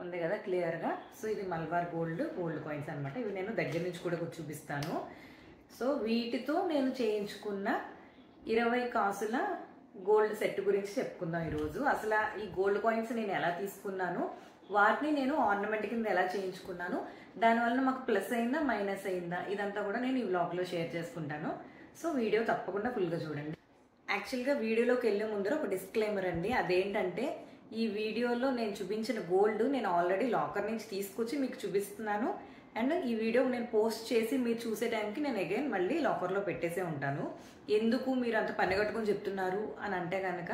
ఉంది కదా క్లియర్గా. సో ఇది మల్బార్ గోల్డ్ కాయిన్స్ అనమాట. ఇవి నేను దగ్గర నుంచి కూడా చూపిస్తాను. సో వీటితో నేను చేయించుకున్న 20 కాసుల గోల్డ్ సెట్ గురించి చెప్పుకుందాం ఈరోజు. అసలు ఈ గోల్డ్ కాయిన్స్ నేను ఎలా తీసుకున్నాను, వాటిని నేను ఆర్నమెంట్ కింద ఎలా చేయించుకున్నాను, దానివల్ల మాకు ప్లస్ అయిందా మైనస్ అయిందా, ఇదంతా కూడా నేను ఈ వ్లాగ్లో షేర్ చేసుకుంటాను. సో వీడియో తప్పకుండా ఫుల్గా చూడండి. యాక్చువల్గా వీడియోలోకి వెళ్ళే ముందర ఒక డిస్క్లైమర్ అండి. అదేంటంటే ఈ వీడియోలో నేను చూపించిన గోల్డ్ నేను ఆల్రెడీ లాకర్ నుంచి తీసుకొచ్చి మీకు చూపిస్తున్నాను. అండ్ ఈ వీడియో నేను పోస్ట్ చేసి మీరు చూసే టైంకి నేను అగైన్ మళ్ళీ లాకర్లో పెట్టేసే ఉంటాను. ఎందుకు మీరు అంత పని కట్టుకొని చెప్తున్నారు అని అంటే కనుక,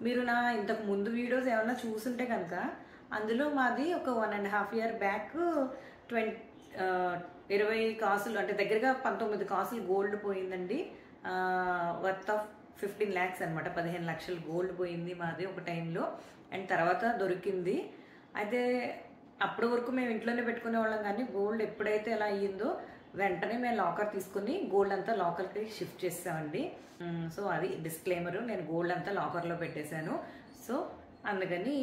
మీరు నా ఇంతకు ముందు వీడియోస్ ఏమన్నా చూసుంటే కనుక అందులో మాది ఒక 1.5 year బ్యాక్ 20 కాసులు అంటే దగ్గరగా 19 కాసులు గోల్డ్ పోయిందండి. వర్త్ ఆఫ్ 15 lakhs అనమాట. 15 లక్షలు గోల్డ్ పోయింది మాది ఒక టైంలో. అండ్ తర్వాత దొరికింది. అయితే అప్పటి వరకు మేము ఇంట్లోనే పెట్టుకునే వాళ్ళం, కానీ గోల్డ్ ఎప్పుడైతే ఎలా అయ్యిందో వెంటనే మేము లాకర్ తీసుకుని గోల్డ్ అంతా లాకర్కి షిఫ్ట్ చేసామండి. సో అది డిస్క్లైమరు, నేను గోల్డ్ అంతా లాకర్లో పెట్టేశాను. సో అందుకని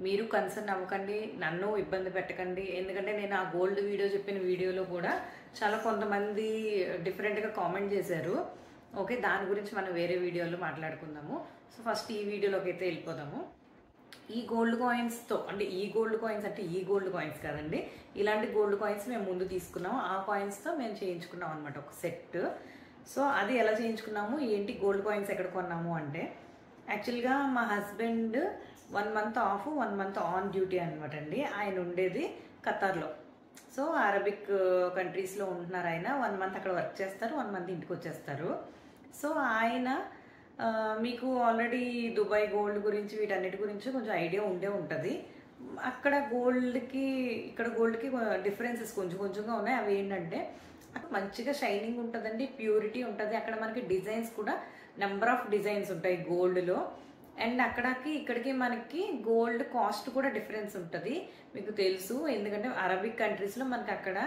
మీరు కన్సర్న్ అవ్వకండి, నన్ను ఇబ్బంది పెట్టకండి. ఎందుకంటే నేను ఆ గోల్డ్ వీడియో చెప్పిన వీడియోలో కూడా చాలా కొంతమంది డిఫరెంట్గా కామెంట్ చేశారు. ఓకే, దాని గురించి మనం వేరే వీడియోలో మాట్లాడుకుందాము. సో ఫస్ట్ ఈ వీడియోలోకి అయితే వెళ్ళిపోదాము. ఈ గోల్డ్ కాయిన్స్తో అంటే ఈ గోల్డ్ కాయిన్స్ కాదండి, ఇలాంటి గోల్డ్ కాయిన్స్ మేము ముందు తీసుకున్నాము. ఆ కాయిన్స్తో మేము చేయించుకున్నాం అనమాట ఒక సెట్. సో అది ఎలా చేయించుకున్నాము, ఏంటి, గోల్డ్ కాయిన్స్ ఎక్కడ కొన్నాము అంటే, యాక్చువల్గా మా husband 1 month of 1 month on duty అనమాట అండి. ఆయన ఉండేది ఖతార్లో. సో అరబిక్ కంట్రీస్లో ఉంటున్నారు ఆయన. 1 month అక్కడ వర్క్ చేస్తారు, 1 month ఇంటికి వచ్చేస్తారు. సో ఆయన మీకు ఆల్రెడీ దుబాయ్ గోల్డ్ గురించి వీటన్నిటి గురించి కొంచెం ఐడియా ఉండే ఉంటుంది. అక్కడ గోల్డ్కి ఇక్కడ గోల్డ్కి డిఫరెన్సెస్ కొంచెంగా ఉన్నాయి. అవి ఏంటంటే అక్కడ మంచిగా షైనింగ్ ఉంటుందండి, ప్యూరిటీ ఉంటుంది. అక్కడ మనకి డిజైన్స్ కూడా నెంబర్ ఆఫ్ డిజైన్స్ ఉంటాయి గోల్డ్లో. అండ్ అక్కడికి ఇక్కడికి మనకి గోల్డ్ కాస్ట్ కూడా డిఫరెన్స్ ఉంటుంది, మీకు తెలుసు. ఎందుకంటే అరబిక్ కంట్రీస్లో మనకి అక్కడ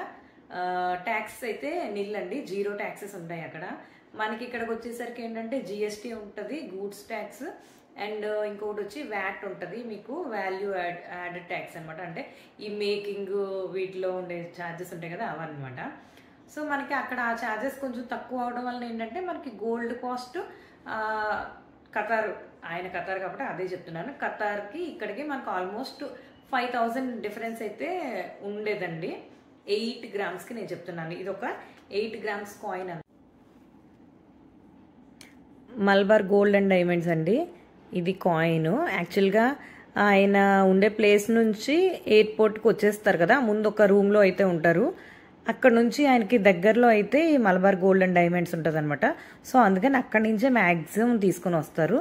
ట్యాక్స్ అయితే నిల్ అండి, 0 taxes ఉంటాయి అక్కడ. మనకి ఇక్కడికి వచ్చేసరికి ఏంటంటే జిఎస్టీ ఉంటుంది, గూడ్స్ ట్యాక్స్, అండ్ ఇంకొకటి వచ్చి వ్యాట్ ఉంటుంది, మీకు వాల్యూ యాడెడ్ ట్యాక్స్ అనమాట. అంటే ఈ మేకింగ్ వీటిలో ఉండే ఛార్జెస్ ఉంటాయి కదా, అవన్నమాట. సో మనకి అక్కడ ఆ ఛార్జెస్ కొంచెం తక్కువ అవడం వల్ల ఏంటంటే మనకి గోల్డ్ కాస్ట్ ఖతార్, ఆయన ఖతార్ కాబట్టి అదే చెప్తున్నాను, ఖతార్కి ఇక్కడికి మనకు ఆల్మోస్ట్ 5,000 డిఫరెన్స్ అయితే ఉండేదండి. 8 grams నేను చెప్తున్నాను. ఇది ఒక 8 grams కాయిన్ అండి. మల్బార్ గోల్డ్ అండ్ డైమండ్స్ అండి ఇది కాయిన్. యాక్చువల్గా ఆయన ఉండే ప్లేస్ నుంచి ఎయిర్పోర్ట్కి వచ్చేస్తారు కదా, ముందు ఒక రూమ్లో అయితే ఉంటారు. అక్కడ నుంచి ఆయనకి దగ్గరలో అయితే ఈ మలబార్ గోల్డ్ అండ్ డైమండ్స్ ఉంటుంది అనమాట. సో అందుకని అక్కడి నుంచే మ్యాక్సిమం తీసుకొని వస్తారు.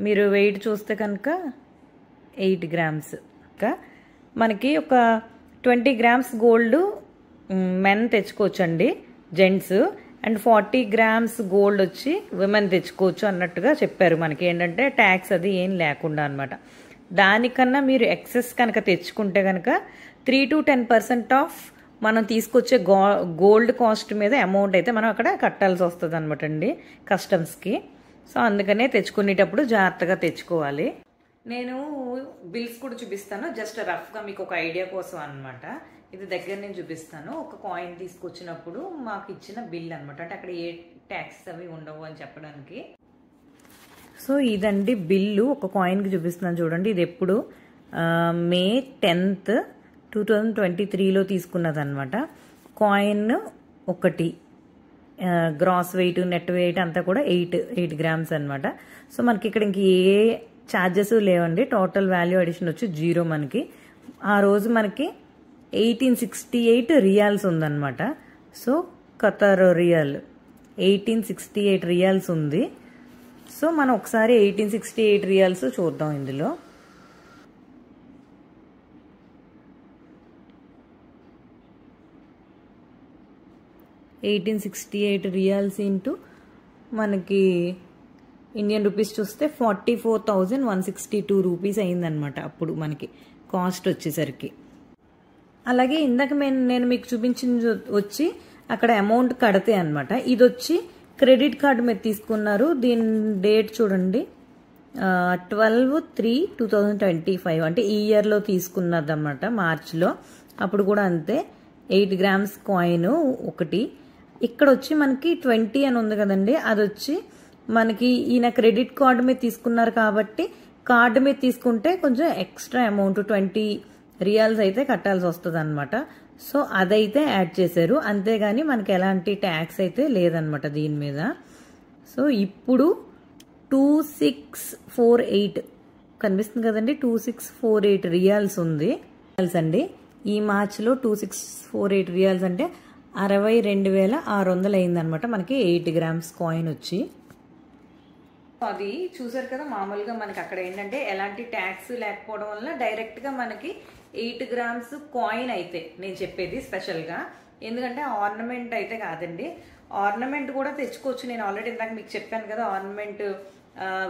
మీరు వెయిట్ చూస్తే కనుక 8 grams. ఇంకా మనకి ఒక 20 grams గోల్డ్ మెన్ తెచ్చుకోవచ్చండి, జెంట్స్. అండ్ 40 grams గోల్డ్ వచ్చి విమెన్ తెచ్చుకోవచ్చు అన్నట్టుగా చెప్పారు. మనకి ఏంటంటే ట్యాక్స్ అది ఏం లేకుండా అనమాట. దానికన్నా మీరు ఎక్సెస్ కనుక తెచ్చుకుంటే కనుక 3 to 10% ఆఫ్ మనం తీసుకొచ్చే గోల్డ్ కాస్ట్ మీద అమౌంట్ అయితే మనం అక్కడ కట్టాల్సి వస్తుంది అనమాట అండి, కస్టమ్స్కి. సో అందుకనే తెచ్చుకునేటప్పుడు జాగ్రత్తగా తెచ్చుకోవాలి. నేను బిల్స్ కూడా చూపిస్తాను, జస్ట్ రఫ్గా మీకు ఒక ఐడియా కోసం అనమాట. ఇది దగ్గర నేను చూపిస్తాను. ఒక కాయిన్ తీసుకొచ్చినప్పుడు మాకు ఇచ్చిన బిల్ అనమాట, అంటే అక్కడ ఏ ట్యాక్స్ అవి ఉండవు అని చెప్పడానికి. సో ఇదండి బిల్లు, ఒక కాయిన్కి చూపిస్తున్నాను చూడండి. ఇది ఎప్పుడు May 10th 2023లో తీసుకున్నది అనమాట. కాయిన్ ఒకటి, గ్రాస్ వెయిట్ నెట్ వెయిట్ అంతా కూడా 8 grams అనమాట. సో మనకి ఇక్కడ ఇంక ఏ ఛార్జెస్ లేవండి, టోటల్ వాల్యూ అడిషన్ వచ్చి 0 మనకి. ఆ రోజు మనకి 1868 రియాల్స్ ఉందన్నమాట. సో ఖతార్ రియల్ 1868 రియాల్స్ ఉంది. సో మనం ఒకసారి 1868 రియాల్స్ చూద్దాం. ఇందులో $1868 ఇంటూ మనకి ఇండియన్ రూపీస్ చూస్తే 44,162 రూపీస్ అయిందనమాట అప్పుడు మనకి కాస్ట్ వచ్చేసరికి. అలాగే ఇందాక నేను మీకు చూపించింది వచ్చి అక్కడ అమౌంట్ కడితే అనమాట. ఇది వచ్చి క్రెడిట్ కార్డు మీద తీసుకున్నారు. దీని డేట్ చూడండి 12/3/2025 అంటే ఈ ఇయర్లో తీసుకున్నదన్నమాట, మార్చిలో. అప్పుడు కూడా అంతే, 8 గ్రామ్స్ కాయిన్ ఒకటి. ఇక్కడ వచ్చి మనకి 20 అని ఉంది కదండి, అది వచ్చి మనకి ఈయన క్రెడిట్ కార్డు మీద తీసుకున్నారు కాబట్టి కార్డు మీద తీసుకుంటే కొంచెం ఎక్స్ట్రా అమౌంట్ 20 రియాల్స్ అయితే కట్టాల్సి వస్తుంది అనమాట. సో అదైతే యాడ్ చేశారు, అంతేగాని మనకి ఎలాంటి ట్యాక్స్ అయితే లేదనమాట దీని మీద. సో ఇప్పుడు 2648 కనిపిస్తుంది కదండి, 2648 రియాల్స్ ఉంది అండి. ఈ మార్చిలో 2648 రియాల్స్ అంటే 62,600 అయిందనమాట మనకి 8 గ్రామ్స్ కాయిన్ వచ్చి. అది చూసారు కదా, మామూలుగా మనకి అక్కడ ఏంటంటే ఎలాంటి ట్యాక్స్ లేకపోవడం వల్ల డైరెక్ట్గా మనకి 8 గ్రామ్స్ కాయిన్ అయితే నేను చెప్పేది స్పెషల్గా, ఎందుకంటే ఆర్నమెంట్ అయితే కాదండి. ఆర్నమెంట్ కూడా తెచ్చుకోవచ్చు, నేను ఆల్రెడీ ఇందాక మీకు చెప్పాను కదా, ఆర్నమెంట్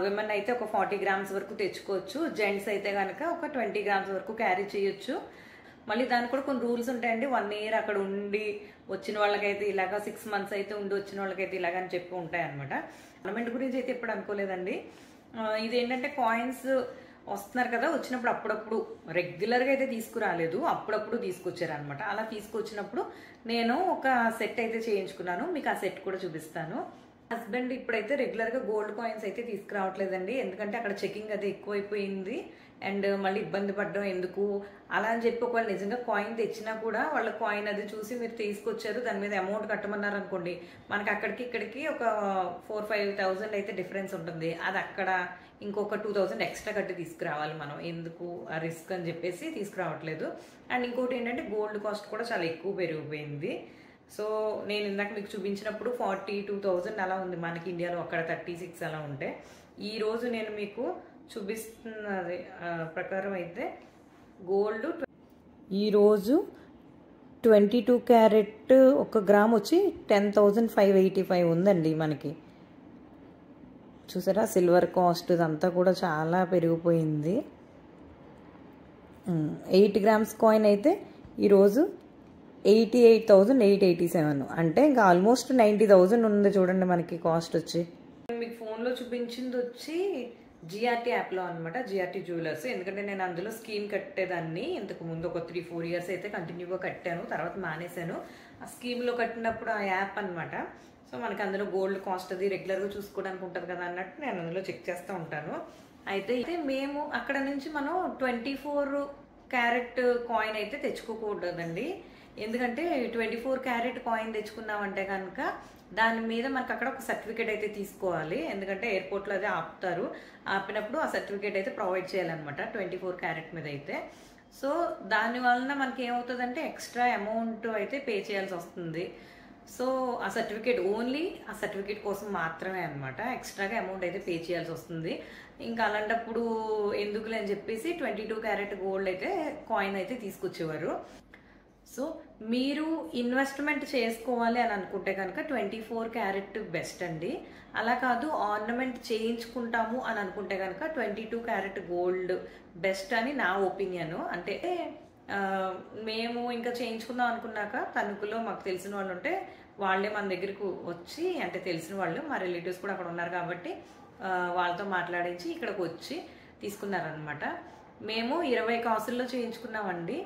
విమెన్ అయితే ఒక 40 గ్రామ్స్ వరకు తెచ్చుకోవచ్చు, జెంట్స్ అయితే కనుక ఒక 20 గ్రామ్స్ వరకు క్యారీ చేయొచ్చు. మళ్ళీ దానికి కూడా కొన్ని రూల్స్ ఉంటాయండి. 1 ఇయర్ అక్కడ ఉండి వచ్చిన వాళ్ళకైతే ఇలాగా, 6 మంత్స్ అయితే ఉండి వచ్చిన వాళ్ళకైతే ఇలాగ అని చెప్పి ఉంటాయి అనమాట. ఆర్నమెంట్ గురించి అయితే ఎప్పుడు అనుకోలేదండి. ఇదేంటంటే కాయిన్స్ వస్తున్నారు కదా, వచ్చినప్పుడు అప్పుడప్పుడు రెగ్యులర్గా అయితే తీసుకురాలేదు, అప్పుడప్పుడు తీసుకొచ్చారు అనమాట. అలా తీసుకొచ్చినప్పుడు నేను ఒక సెట్ అయితే చేయించుకున్నాను, మీకు ఆ సెట్ కూడా చూపిస్తాను. హస్బెండ్ ఇప్పుడైతే రెగ్యులర్గా గోల్డ్ కాయిన్స్ అయితే తీసుకురావట్లేదండి, ఎందుకంటే అక్కడ చెకింగ్ అది ఎక్కువైపోయింది అండ్ మళ్ళీ ఇబ్బంది పడడం ఎందుకు అలా అని చెప్పి, ఒకవేళ నిజంగా కాయిన్ తెచ్చినా కూడా వాళ్ళ కాయిన్ అది చూసి మీరు తీసుకొచ్చారు, దాని మీద అమౌంట్ కట్టమన్నారు అనుకోండి, మనకి అక్కడికి ఇక్కడికి ఒక 4-5,000 అయితే డిఫరెన్స్ ఉంటుంది. అది అక్కడ ఇంకొక 2,000 ఎక్స్ట్రా కట్టి తీసుకురావాలి మనం, ఎందుకు ఆ రిస్క్ అని చెప్పేసి తీసుకురావట్లేదు. అండ్ ఇంకోటి ఏంటంటే గోల్డ్ కాస్ట్ కూడా చాలా ఎక్కువ పెరిగిపోయింది. సో నేను ఇందాక మీకు చూపించినప్పుడు 42,000 అలా ఉంది మనకి ఇండియాలో, అక్కడ 36 అలా ఉంటే. ఈరోజు నేను మీకు చూపిస్తున్నది ప్రకారం అయితే గోల్డ్ ఈరోజు 22 క్యారెట్ 1 గ్రామ్ వచ్చి 10,585 ఉందండి మనకి. చూసారా, సిల్వర్ కాస్ట్ ఇదంతా కూడా చాలా పెరిగిపోయింది. 8 గ్రామ్స్ కాయిన్ అయితే ఈరోజు 88,887, అంటే ఇంకా ఆల్మోస్ట్ 90,000 ఉంది చూడండి మనకి కాస్ట్ వచ్చి. మీకు ఫోన్లో చూపించింది వచ్చి జిఆర్టీ యాప్లో అనమాట, జిఆర్టీ జ్యువెలర్స్. ఎందుకంటే నేను అందులో స్కీమ్ కట్టేదాన్ని ఇంతకు ముందు ఒక 3-4 ఇయర్స్ అయితే కంటిన్యూగా కట్టాను, తర్వాత మానేశాను. ఆ స్కీమ్లో కట్టినప్పుడు ఆ యాప్ అనమాట. సో మనకి అందులో గోల్డ్ కాస్ట్ అది రెగ్యులర్గా చూసుకోవడానికి ఉంటుంది కదా అన్నట్టు నేను అందులో చెక్ చేస్తూ ఉంటాను. అయితే మేము అక్కడ నుంచి మనం 24 క్యారెట్ కాయిన్ అయితే తెచ్చుకోకూడదండి, ఎందుకంటే 24 క్యారెట్ కాయిన్ తెచ్చుకున్నామంటే కనుక దాని మీద మనకు అక్కడ ఒక సర్టిఫికేట్ అయితే తీసుకోవాలి, ఎందుకంటే ఎయిర్పోర్ట్లో అదే ఆపుతారు, ఆపినప్పుడు ఆ సర్టిఫికేట్ అయితే ప్రొవైడ్ చేయాలన్నమాట 24 క్యారెట్ మీద అయితే. సో దాని వలన మనకి ఏమవుతుందంటే ఎక్స్ట్రా అమౌంట్ అయితే పే చేయాల్సి వస్తుంది. సో ఆ సర్టిఫికేట్ ఓన్లీ ఆ సర్టిఫికేట్ కోసం మాత్రమే అనమాట, ఎక్స్ట్రాగా అమౌంట్ అయితే పే చేయాల్సి వస్తుంది. ఇంకా అలాంటప్పుడు ఎందుకులే అని చెప్పేసి 22 క్యారెట్ గోల్డ్ అయితే కాయిన్ అయితే తీసుకొచ్చేవారు. సో మీరు ఇన్వెస్ట్మెంట్ చేసుకోవాలి అని అనుకుంటే కనుక 24 క్యారెట్ బెస్ట్ అండి. అలా కాదు ఆర్నమెంట్ చేయించుకుంటాము అని అనుకుంటే కనుక 22 క్యారెట్ గోల్డ్ బెస్ట్ అని నా ఒపీనియన్. అంటే మేము ఇంకా చేయించుకుందాం అనుకున్నాక తణుకులో మాకు తెలిసిన వాళ్ళు ఉంటే వాళ్ళే మన దగ్గరకు వచ్చి, అంటే తెలిసిన వాళ్ళు మా రిలేటివ్స్ కూడా అక్కడ ఉన్నారు కాబట్టి వాళ్ళతో మాట్లాడించి ఇక్కడికి వచ్చి తీసుకున్నారనమాట. మేము 20 కాసుల్లో చేయించుకున్నామండి.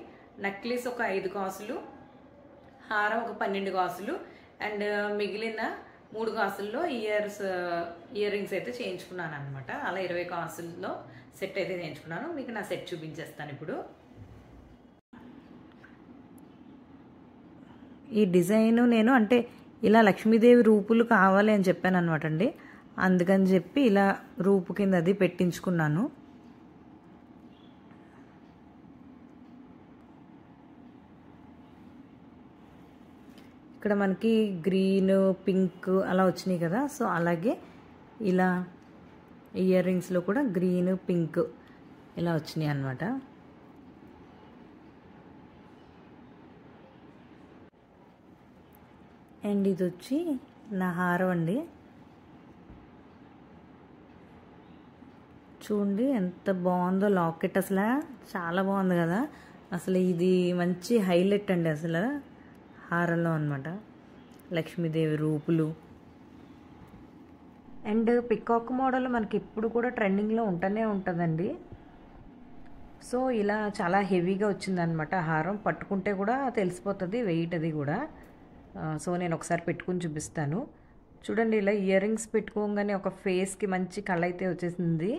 నెక్లెస్ ఒక 5 కాసులు, హారం ఒక 12 కాసులు అండ్ మిగిలిన 3 కాసుల్లో ఇయర్ రింగ్స్ అయితే చేయించుకున్నాను అనమాట. అలా 20 కాసుల్లో సెట్ అయితే చేయించుకున్నాను. మీకు నా సెట్ చూపించేస్తాను ఇప్పుడు. ఈ డిజైన్ నేను అంటే ఇలా లక్ష్మీదేవి రూపులు కావాలి అని చెప్పాను అనమాట అండి, అందుకని చెప్పి ఇలా రూపు కింద అది పెట్టించుకున్నాను. ఇక్కడ మనకి గ్రీన్ పింక్ అలా వచ్చినాయి కదా, సో అలాగే ఇలా ఇయర్ రింగ్స్లో కూడా గ్రీన్ పింక్ ఇలా వచ్చినాయి అన్నమాట. అండ్ ఇది వచ్చి నా హారం అండి, చూడండి ఎంత బాగుందో లాకెట్, అసలు చాలా బాగుంది కదా. అసలు ఇది మంచి హైలైట్ అండి అసలు హారంలో అనమాట, లక్ష్మీదేవి రూపులు. అండ్ పికాక్ మోడల్ మనకి ఎప్పుడు కూడా ట్రెండింగ్లో ఉంటూనే ఉంటుందండి. సో ఇలా చాలా హెవీగా వచ్చిందనమాట హారం. పట్టుకుంటే కూడా తెలిసిపోతుంది వెయిట్ అది కూడా. సో నేను ఒకసారి పెట్టుకుని చూపిస్తాను. చూడండి, ఇలా ఇయర్ రింగ్స్ పెట్టుకోగానే ఒక ఫేస్కి మంచి కళ అయితే వచ్చేసింది.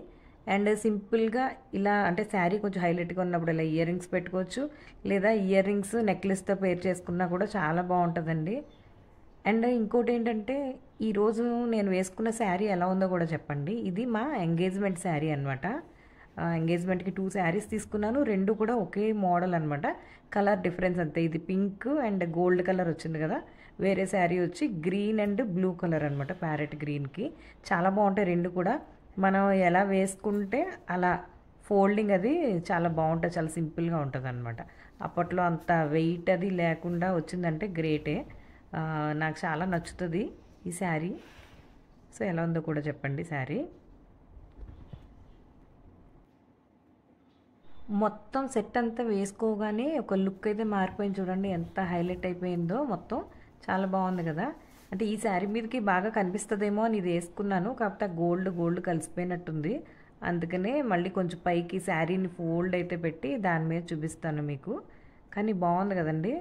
అండ్ సింపుల్గా ఇలా అంటే శారీ కొంచెం హైలైట్గా ఉన్నప్పుడు ఇలా ఇయర్ రింగ్స్ పెట్టుకోవచ్చు, లేదా ఇయర్ రింగ్స్ నెక్లెస్తో పేర్ చేసుకున్నా కూడా చాలా బాగుంటుందండి. అండ్ ఇంకోటి ఏంటంటే, ఈరోజు నేను వేసుకున్న శారీ ఎలా ఉందో కూడా చెప్పండి. ఇది మా ఎంగేజ్మెంట్ శారీ అనమాట. ఎంగేజ్మెంట్కి 2 శారీస్ తీసుకున్నాను. 2 కూడా ఒకే మోడల్ అనమాట. కలర్ డిఫరెన్స్ అంతే. ఇది పింక్ అండ్ గోల్డ్ కలర్ వచ్చింది కదా, వేరే శారీ వచ్చి గ్రీన్ అండ్ బ్లూ కలర్ అనమాట, ప్యారెట్ గ్రీన్కి. చాలా బాగుంటాయి 2 కూడా. మనం ఎలా వేసుకుంటే అలా ఫోల్డింగ్ అది చాలా బాగుంటుంది, చాలా సింపుల్గా ఉంటుంది అనమాట. అప్పట్లో అంత వెయిట్ అది లేకుండా వచ్చిందంటే గ్రేటే. నాకు చాలా నచ్చుతుంది ఈ శారీ. సో ఎలా ఉందో కూడా చెప్పండి శారీ. మొత్తం సెట్ అంతా వేసుకోగానే ఒక లుక్ అయితే మారిపోయింది. చూడండి ఎంత హైలైట్ అయిపోయిందో మొత్తం. చాలా బాగుంది కదా. అంటే ఈ శారీ మీదకి బాగా కనిపిస్తుందేమో అని ఇది వేసుకున్నాను, కాకపోతే గోల్డ్ కలిసిపోయినట్టుంది. అందుకనే మళ్ళీ కొంచెం పైకి శారీని ఫోల్డ్ అయితే పెట్టి దాని మీద చూపిస్తాను మీకు. కానీ బాగుంది కదండి.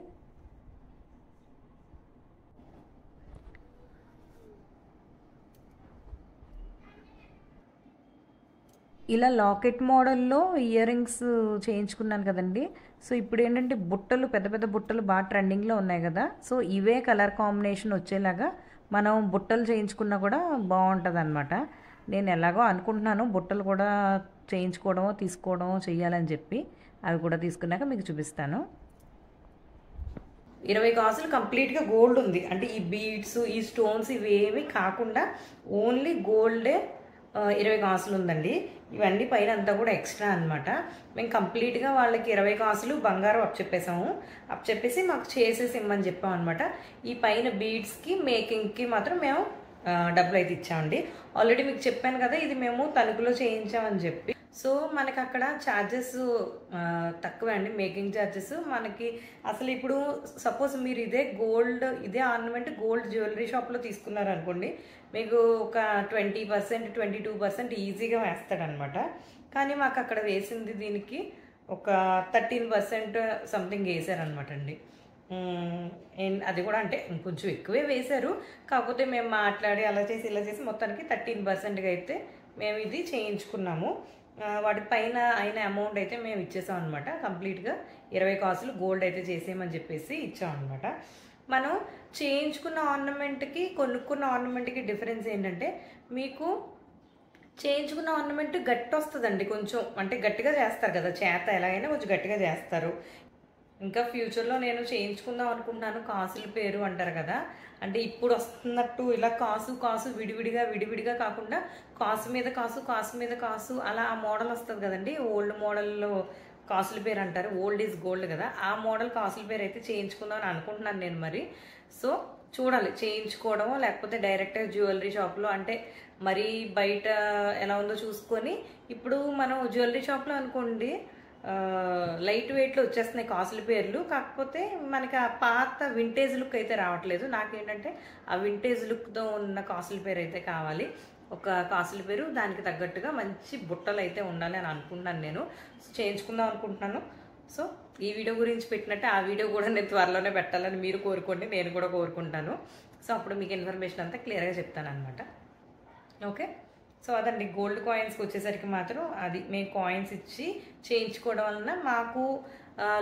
ఇలా లాకెట్ మోడల్లో ఇయర్ రింగ్స్ చేయించుకున్నాను కదండి. సో ఇప్పుడు ఏంటంటే బుట్టలు, పెద్ద పెద్ద బుట్టలు బాగా ట్రెండింగ్లో ఉన్నాయి కదా. సో ఇవే కలర్ కాంబినేషన్ వచ్చేలాగా మనం బుట్టలు చేయించుకున్నా కూడా బాగుంటుంది అనమాట. నేను ఎలాగో అనుకుంటున్నాను బుట్టలు కూడా చేయించుకోవడమో తీసుకోవడమో చెయ్యాలని చెప్పి. అవి కూడా తీసుకున్నాక మీకు చూపిస్తాను. 20 గాజులు కంప్లీట్గా గోల్డ్ ఉంది. అంటే ఈ బీడ్స్, ఈ స్టోన్స్ ఇవేమి కాకుండా ఓన్లీ గోల్డే 20 గాజులు ఉందండి. ఇవన్నీ పైన అంతా కూడా ఎక్స్ట్రా అనమాట. మేము కంప్లీట్గా వాళ్ళకి 20 గాజులు బంగారం చెప్పేసి మాకు చేసేసి ఇమ్మని చెప్పాం అనమాట. ఈ పైన బీడ్స్కి మేకింగ్కి మాత్రం మేము డబ్బులు అయితే ఇచ్చామండి. ఆల్రెడీ మీకు చెప్పాను కదా, ఇది మేము తణుకులో చేయించామని చెప్పి. సో మనకి అక్కడ ఛార్జెస్ తక్కువే అండి, మేకింగ్ ఛార్జెస్ మనకి. అసలు ఇప్పుడు సపోజ్ మీరు ఇదే ఆర్నమెంట్ గోల్డ్ జ్యువెలరీ షాప్లో తీసుకున్నారనుకోండి, మీకు ఒక 20%, 22% ఈజీగా వేస్తాడనమాట. కానీ మాకు అక్కడ వేసింది దీనికి ఒక 13% సంథింగ్ వేసారనమాట అండి. అది కూడా అంటే కొంచెం ఎక్కువే వేశారు. కాకపోతే మేము మాట్లాడి అలా చేసి ఇలా చేసి మొత్తానికి 13%గా అయితే మేము ఇది చేయించుకున్నాము. వాటి పైన అయిన అమౌంట్ అయితే మేము ఇచ్చేసాం అనమాట. కంప్లీట్గా 20 కాసులు గోల్డ్ అయితే చేసేయమని చెప్పేసి ఇచ్చామన్నమాట. మనం చేయించుకున్న ఆర్నమెంట్కి కొనుక్కున్న ఆర్నమెంట్కి డిఫరెన్స్ ఏంటంటే, మీకు చేయించుకున్న ఆర్నమెంట్ గట్టి వస్తుందండి. కొంచెం అంటే గట్టిగా చేస్తారు కదా, చేత ఎలాగైనా కొంచెం గట్టిగా చేస్తారు. ఇంకా ఫ్యూచర్లో నేను చేయించుకుందాం అనుకుంటున్నాను. కాసుల పేరు అంటారు కదా, అంటే ఇప్పుడు వస్తున్నట్టు ఇలా కాసు విడివిడిగా కాకుండా కాసు మీద కాసు అలా ఆ మోడల్ వస్తుంది కదండి. ఓల్డ్ మోడల్లో కాసుల పేరు అంటారు, ఓల్డ్ ఈజ్ గోల్డ్ కదా. ఆ మోడల్ కాసుల పేరు అయితే చేయించుకుందాం అని అనుకుంటున్నాను నేను మరి. సో చూడాలి, చేయించుకోవడమో లేకపోతే డైరెక్ట్గా జ్యువెలరీ షాప్లో, అంటే మరీ బయట ఎలా ఉందో చూసుకొని. ఇప్పుడు మనం జ్యువెలరీ షాప్లో అనుకోండి లైట్ వెయిట్లో వచ్చేస్తున్నాయి కాసుల పేర్లు, కాకపోతే మనకి ఆ పాత వింటేజ్ లుక్ అయితే రావట్లేదు. నాకేంటంటే ఆ వింటేజ్ లుక్తో ఉన్న కాసుల పేరు అయితే కావాలి. ఒక కాసుల పేరు దానికి తగ్గట్టుగా మంచి బుట్టలు అయితే ఉండాలి అని అనుకుంటున్నాను నేను. చేయించుకుందాం అనుకుంటున్నాను. సో ఈ వీడియో గురించి పెట్టినట్టే ఆ వీడియో కూడా నేను త్వరలోనే పెట్టాలని మీరు కోరుకోండి, నేను కూడా కోరుకుంటాను. సో అప్పుడు మీకు ఇన్ఫర్మేషన్ అంతా క్లియర్గా చెప్తాను అనమాట. ఓకే, సో అదండి. గోల్డ్ కాయిన్స్కి వచ్చేసరికి మాత్రం అది మేము కాయిన్స్ ఇచ్చి చేయించుకోవడం వలన మాకు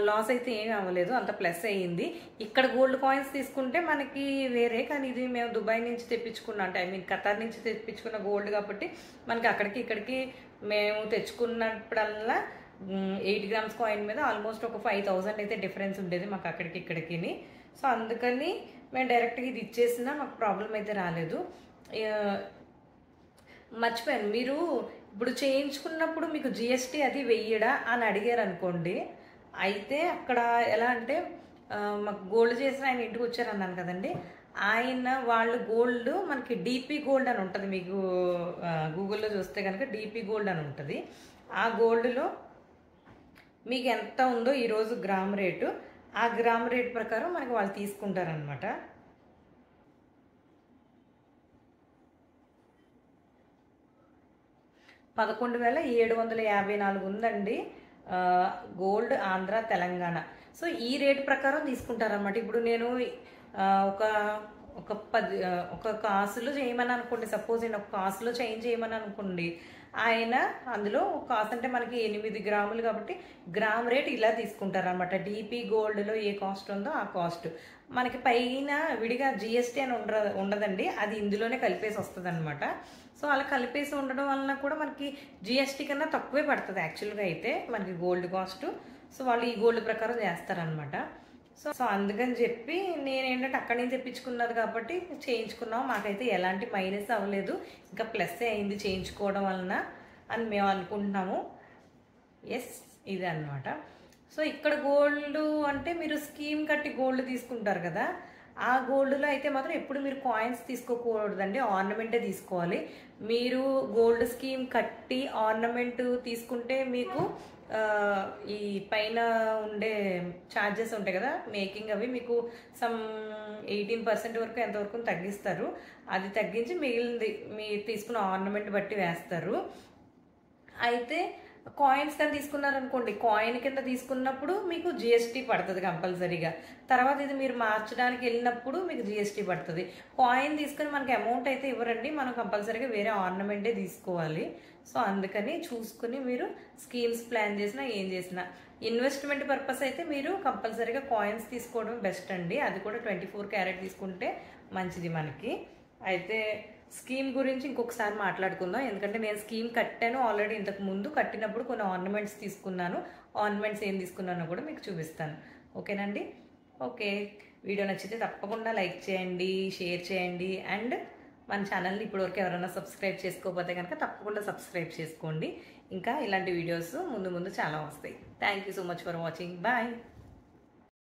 లాస్ అయితే ఏమీ అవ్వలేదు, అంత ప్లస్ అయ్యింది. ఇక్కడ గోల్డ్ కాయిన్స్ తీసుకుంటే మనకి వేరే, కానీ ఇది మేము దుబాయ్ నుంచి తెప్పించుకున్నాం, అంటే ఐ మీన్ ఖతార్ నుంచి తెప్పించుకున్న గోల్డ్ కాబట్టి మనకి అక్కడికి ఇక్కడికి మేము తెచ్చుకున్నప్పుడల్లా 8 గ్రామ్స్ కాయిన్ మీద ఆల్మోస్ట్ ఒక 5,000 అయితే డిఫరెన్స్ ఉండేది మాకు అక్కడికి ఇక్కడికి. సో అందుకని మేము డైరెక్ట్గా ఇది ఇచ్చేసినా మాకు ప్రాబ్లం అయితే రాలేదు. మర్చిపోయాను, మీరు ఇప్పుడు చేయించుకున్నప్పుడు మీకు జిఎస్టీ అది వెయ్యడా అని అడిగారు అనుకోండి. అయితే అక్కడ ఎలా అంటే, మాకు గోల్డ్ చేసిన ఆయన ఇంటికి వచ్చారన్నాను కదండి, వాళ్ళు గోల్డ్ మనకి డీపీ గోల్డ్ అని ఉంటుంది. మీకు గూగుల్లో చూస్తే కనుక డీపీ గోల్డ్ అని ఉంటుంది. ఆ గోల్డ్లో మీకు ఎంత ఉందో ఈరోజు గ్రామ్ రేటు, ఆ గ్రామ్ రేట్ ప్రకారం మనకి వాళ్ళు తీసుకుంటారనమాట. 11,754 ఉందండి గోల్డ్ ఆంధ్ర తెలంగాణ. సో ఈ రేట్ ప్రకారం తీసుకుంటారన్నమాట. ఇప్పుడు నేను ఒక ఒక 10 ఒక కాసులో చేయమని అనుకోండి, సపోజ్ నేను ఒక కాసులో చేంజ్ చేయమని అనుకోండి, ఆయన అందులో కాస్ట్ అంటే మనకి 8 గ్రాములు కాబట్టి గ్రామ్ రేట్ ఇలా తీసుకుంటారనమాట. డీపీ గోల్డ్లో ఏ కాస్ట్ ఉందో ఆ కాస్ట్ మనకి పైన విడిగా జిఎస్టీ అని ఉండదండి, అది ఇందులోనే కలిపేసి వస్తుంది అనమాట. సో అలా కలిపేసి ఉండడం వలన కూడా మనకి జిఎస్టీ కన్నా తక్కువే పడుతుంది యాక్చువల్గా అయితే మనకి గోల్డ్ కాస్ట్. సో వాళ్ళు ఈ గోల్డ్ ప్రకారం చేస్తారనమాట. సో అందుకని చెప్పి నేనేంటంటే అక్కడి నుంచి తెప్పించుకున్నది కాబట్టి చేయించుకున్నాం. మాకైతే ఎలాంటి మైనస్ అవ్వలేదు, ఇంకా ప్లస్ అయింది చేయించుకోవడం వలన అని మేము అనుకుంటున్నాము. ఎస్, ఇది అనమాట. సో ఇక్కడ గోల్డ్ అంటే మీరు స్కీమ్ కట్టి గోల్డ్ తీసుకుంటారు కదా, ఆ గోల్డ్లో అయితే మాత్రం ఎప్పుడు మీరు కాయిన్స్ తీసుకోకూడదండి, ఆర్నమెంటే తీసుకోవాలి. మీరు గోల్డ్ స్కీమ్ కట్టి ఆర్నమెంట్ తీసుకుంటే మీకు ఈ పైన ఉండే ఛార్జెస్ ఉంటాయి కదా మేకింగ్, అవి మీకు సమ్ 18% వరకు ఎంతవరకు తగ్గిస్తారు. అది తగ్గించి మిగిలింది మీరు తీసుకున్న ఆర్నమెంట్ బట్టి వేస్తారు. అయితే కాయిన్స్ కింద తీసుకున్నారనుకోండి, కాయిన్ కింద తీసుకున్నప్పుడు మీకు జిఎస్టీ పడుతుంది కంపల్సరీగా. తర్వాత ఇది మీరు మార్చడానికి వెళ్ళినప్పుడు మీకు జిఎస్టీ పడుతుంది. కాయిన్ తీసుకుని మనకి అమౌంట్ అయితే ఇవ్వరండి, మనం కంపల్సరీగా వేరే ఆర్నమెంటే తీసుకోవాలి. సో అందుకని చూసుకుని మీరు స్కీమ్స్ ప్లాన్ చేసినా ఏం చేసినా ఇన్వెస్ట్మెంట్ పర్పస్ అయితే మీరు కంపల్సరీగా కాయిన్స్ తీసుకోవడం బెస్ట్ అండి. అది కూడా 24 క్యారెట్ తీసుకుంటే మంచిది మనకి. అయితే స్కీమ్ గురించి ఇంకొకసారి మాట్లాడుకుందాం, ఎందుకంటే నేను స్కీమ్ కట్టాను ఆల్రెడీ. ఇంతకు ముందు కట్టినప్పుడు కొన్ని ఆర్నమెంట్స్ తీసుకున్నాను, ఆర్నమెంట్స్ ఏం తీసుకున్నానో కూడా మీకు చూపిస్తాను. ఓకేనండి? ఓకే, వీడియో నచ్చితే తప్పకుండా లైక్ చేయండి, షేర్ చేయండి, అండ్ మన ఛానల్ని ఇప్పటివరకు ఎవరైనా సబ్స్క్రైబ్ చేసుకోకపోతే కనుక తప్పకుండా సబ్స్క్రైబ్ చేసుకోండి. ఇంకా ఇలాంటి వీడియోస్ ముందు ముందు చాలా వస్తాయి. Thank you so much for watching. Bye.